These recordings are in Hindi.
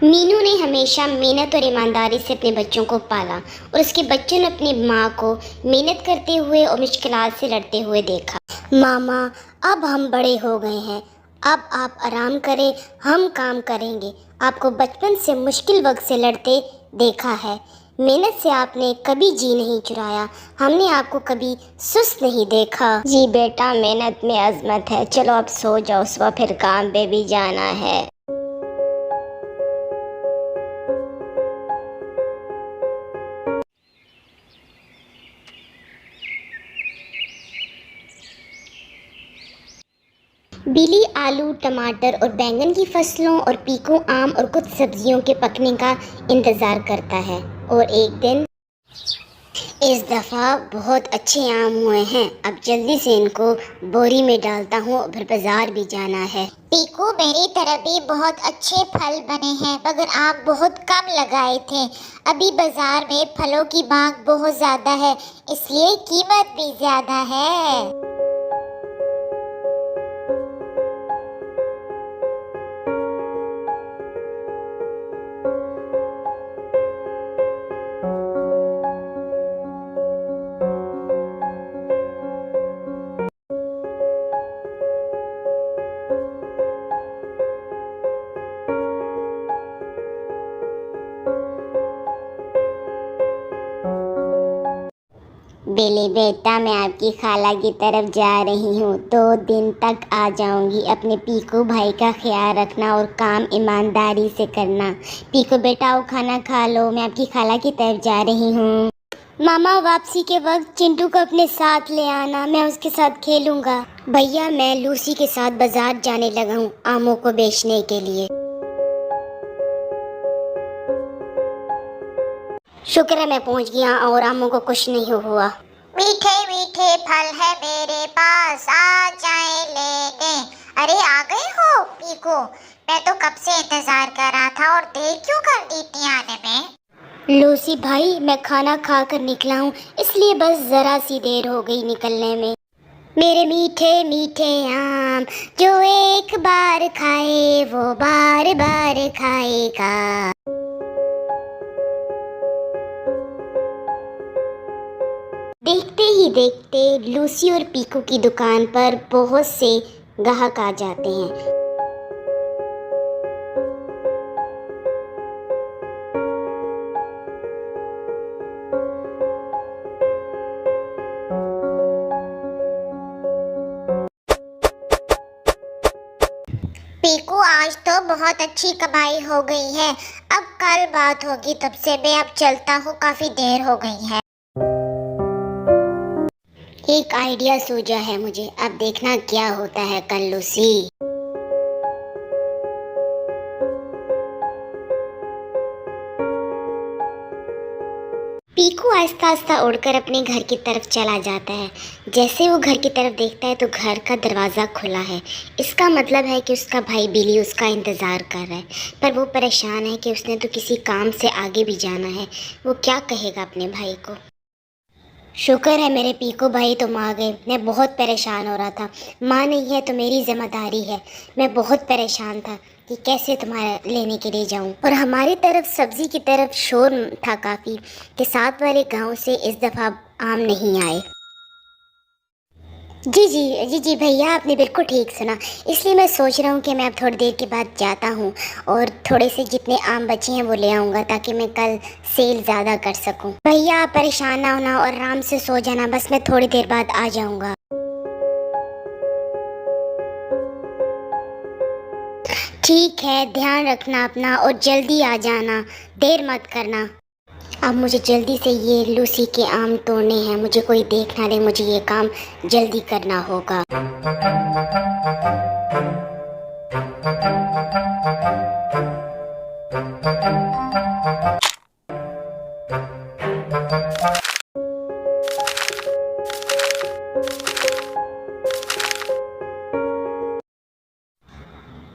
मीनू ने हमेशा मेहनत और ईमानदारी से अपने बच्चों को पाला और उसके बच्चों ने अपनी माँ को मेहनत करते हुए और मुश्किलात से लड़ते हुए देखा। मामा, अब हम बड़े हो गए हैं, अब आप आराम करें, हम काम करेंगे। आपको बचपन से मुश्किल वक्त से लड़ते देखा है, मेहनत से आपने कभी जी नहीं चुराया, हमने आपको कभी सुस्त नहीं देखा। जी बेटा, मेहनत में अजमत है। चलो अब सो जाओ, सुबह फिर काम पे भी जाना है। बिली आलू, टमाटर और बैंगन की फसलों और पीकू आम और कुछ सब्जियों के पकने का इंतज़ार करता है। और एक दिन, इस दफ़ा बहुत अच्छे आम हुए हैं, अब जल्दी से इनको बोरी में डालता हूँ, फिर बाज़ार भी जाना है। पीकू, मेरी तरफ भी बहुत अच्छे फल बने हैं, मगर आप बहुत कम लगाए थे। अभी बाज़ार में फलों की मांग बहुत ज़्यादा है, इसलिए कीमत भी ज़्यादा है। बेले बेटा, मैं आपकी खाला की तरफ जा रही हूँ, 2 दिन तक आ जाऊँगी। अपने पीकू भाई का ख्याल रखना और काम ईमानदारी से करना। पीकू बेटा, आओ खाना खा लो, मैं आपकी खाला की तरफ जा रही हूँ। मामा, वापसी के वक्त चिंटू को अपने साथ ले आना, मैं उसके साथ खेलूँगा। भैया, मैं लूसी के साथ बाजार जाने लगा हूँ आमों को बेचने के लिए। शुक्र है मैं पहुँच गया और आमों को कुछ नहीं हुआ। मीठे मीठे फल है मेरे पास, आ जाए लेने। अरे आ गए हो पीकू, मैं तो कब से इंतजार कर रहा था और देर क्यों कर दी इतनी आने में। लूसी भाई, मैं खाना खा कर निकला हूँ, इसलिए बस जरा सी देर हो गई निकलने में। मेरे मीठे मीठे आम, जो एक बार खाए वो बार बार खाएगा। देखते ही देखते लूसी और पीकू की दुकान पर बहुत से ग्राहक आ जाते हैं। पीकू, आज तो बहुत अच्छी कमाई हो गई है, अब कल बात होगी, तब से मैं अब चलता हूँ, काफी देर हो गई है। एक आइडिया सूझा है मुझे, अब देखना क्या होता है कल लूसी। पीकू आहिस्ता आहिस्ता उड़कर अपने घर की तरफ चला जाता है। जैसे वो घर की तरफ देखता है तो घर का दरवाज़ा खुला है। इसका मतलब है कि उसका भाई बिली उसका इंतज़ार कर रहा है, पर वो परेशान है कि उसने तो किसी काम से आगे भी जाना है। वो क्या कहेगा अपने भाई को। शुक्र है मेरे पीकू भाई तुम आ गए, मैं बहुत परेशान हो रहा था। माँ नहीं है तो मेरी जिम्मेदारी है, मैं बहुत परेशान था कि कैसे तुम्हारा लेने के लिए जाऊं। और हमारी तरफ सब्ज़ी की तरफ शोर था काफ़ी कि साथ वाले गांव से इस दफ़ा आम नहीं आए। जी जी जी जी भैया, आपने बिल्कुल ठीक सुना, इसलिए मैं सोच रहा हूँ कि मैं अब थोड़ी देर के बाद जाता हूँ और थोड़े से जितने आम बचे हैं वो ले आऊँगा ताकि मैं कल सेल ज़्यादा कर सकूँ। भैया आप परेशान ना होना और आराम से सो जाना, बस मैं थोड़ी देर बाद आ जाऊँगा। ठीक है, ध्यान रखना अपना और जल्दी आ जाना, देर मत करना। अब मुझे जल्दी से ये लूसी के आम तोड़ने हैं, मुझे कोई देख ना ले, मुझे ये काम जल्दी करना होगा।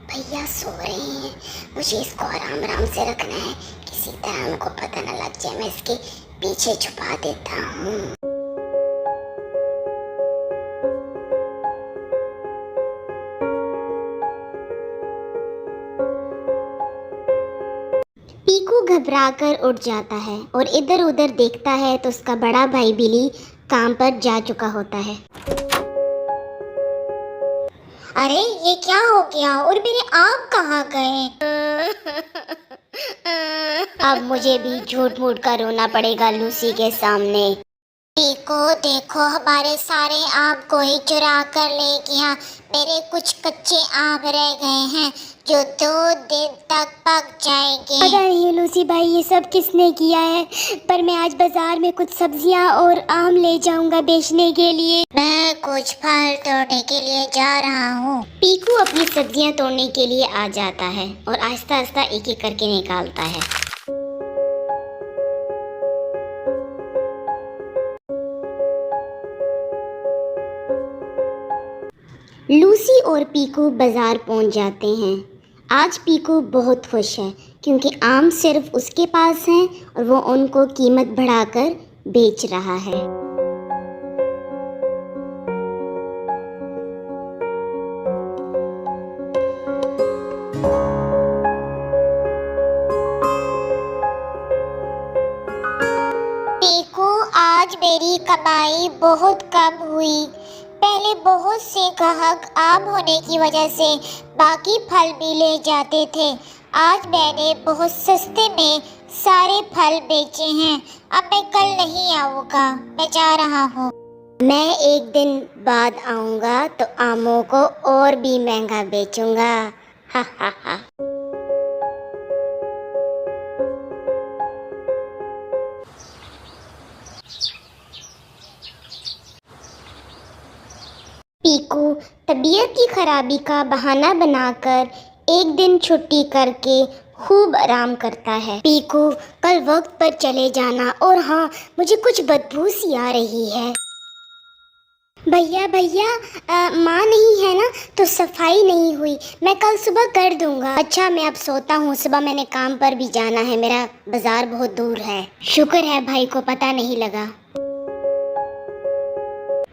भैया सो रहे हैं, मुझे इसको आराम आराम से रखना है, किसी तरह उनको पता न लग जाए, मैं इसके पीछे छुपा देता हूँ। घबराकर उठ जाता है और इधर उधर देखता है तो उसका बड़ा भाई बिली काम पर जा चुका होता है। अरे ये क्या हो गया और मेरे आम कहाँ गए? अब मुझे भी झूठ मूठ कर रोना पड़ेगा लूसी के सामने। देखो देखो हमारे सारे आम को ही चुरा कर ले गया। मेरे कुछ कच्चे आम रह गए हैं जो 2 दिन तक पक जाएंगे। पता नहीं लूसी भाई ये सब किसने किया है, पर मैं आज बाजार में कुछ सब्जियां और आम ले जाऊंगा बेचने के लिए। मैं कुछ फल तोड़ने के लिए जा रहा हूँ। पीकू अपनी सब्जियां तोड़ने के लिए आ जाता है और आहिस्ता आहिस्ता एक एक करके निकालता है। लूसी और पीकू बाजार पहुंच जाते हैं। आज पीकू बहुत खुश है क्योंकि आम सिर्फ उसके पास हैं और वो उनको कीमत बढ़ाकर बेच रहा है। पीकू आज मेरी कमाई बहुत कम हुई। पहले बहुत से ग्राहक आम होने की वजह से बाकी फल भी ले जाते थे। आज मैंने बहुत सस्ते में सारे फल बेचे हैं। अब मैं कल नहीं आऊँगा, मैं जा रहा हूँ। मैं एक दिन बाद आऊँगा तो आमों को और भी महंगा बेचूँगा। हा हा हा। पीकू तबीयत की खराबी का बहाना बनाकर एक दिन छुट्टी करके खूब आराम करता है। पीकू कल वक्त पर चले जाना, और हाँ मुझे कुछ बदबू सी आ रही है। भैया भैया माँ नहीं है ना तो सफाई नहीं हुई, मैं कल सुबह कर दूंगा। अच्छा मैं अब सोता हूँ, सुबह मैंने काम पर भी जाना है, मेरा बाजार बहुत दूर है। शुक्र है भाई को पता नहीं लगा।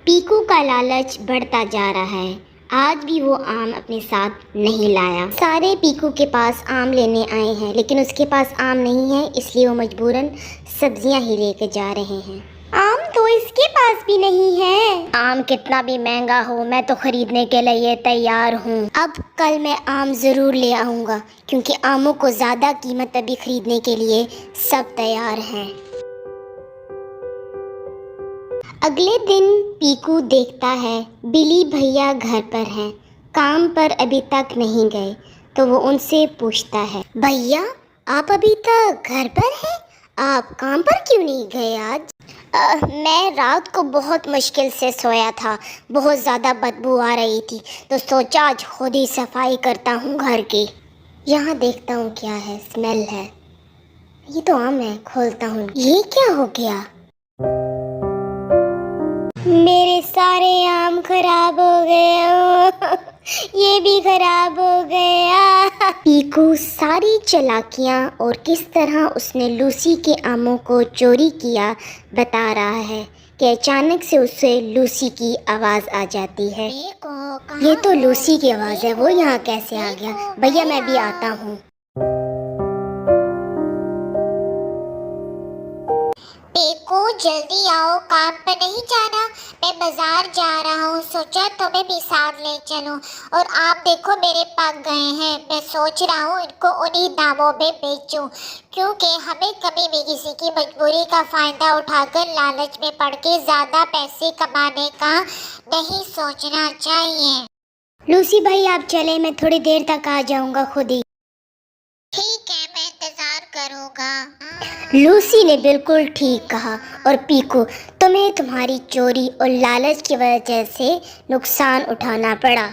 पीकू का लालच बढ़ता जा रहा है। आज भी वो आम अपने साथ नहीं लाया। सारे पीकू के पास आम लेने आए हैं लेकिन उसके पास आम नहीं है, इसलिए वो मजबूरन सब्जियां ही लेके जा रहे हैं। आम तो इसके पास भी नहीं है। आम कितना भी महंगा हो मैं तो खरीदने के लिए तैयार हूँ। अब कल मैं आम ज़रूर ले आऊँगा क्योंकि आमों को ज़्यादा कीमत अभी खरीदने के लिए सब तैयार हैं। अगले दिन पीकू देखता है बिली भैया घर पर हैं, काम पर अभी तक नहीं गए। तो वो उनसे पूछता है, भैया आप अभी तक घर पर हैं, आप काम पर क्यों नहीं गए आज? मैं रात को बहुत मुश्किल से सोया था, बहुत ज़्यादा बदबू आ रही थी तो सोचा आज खुद ही सफाई करता हूँ घर की। यहाँ देखता हूँ क्या है, स्मेल है, ये तो आम है, खोलता हूँ। ये क्या हो गया? मेरे सारे आम खराब हो गए। ये भी खराब हो गया। पीकू सारी चालाकियाँ और किस तरह उसने लूसी के आमों को चोरी किया बता रहा है कि अचानक से उसे लूसी की आवाज़ आ जाती है। ये तो लूसी की आवाज़ है, वो यहाँ कैसे आ गया? भैया मैं भी आता हूँ। पीकू जल्दी आओ, काम पे नहीं जाना? मैं बाजार जा रहा हूँ, सोचा तुम्हें भी साथ ले चलूँ। और आप देखो मेरे पक गए हैं, मैं सोच रहा हूँ इनको उन्हीं दामों में बेचूँ क्योंकि हमें कभी भी किसी की मजबूरी का फ़ायदा उठाकर लालच में पड़ के ज़्यादा पैसे कमाने का नहीं सोचना चाहिए। लूसी भाई आप चले, मैं थोड़ी देर तक आ जाऊँगा खुद ही। ठीक है मैं इंतज़ार करूँगा। लूसी ने बिल्कुल ठीक कहा। और पीकू तुम्हें तुम्हारी चोरी और लालच की वजह से नुकसान उठाना पड़ा।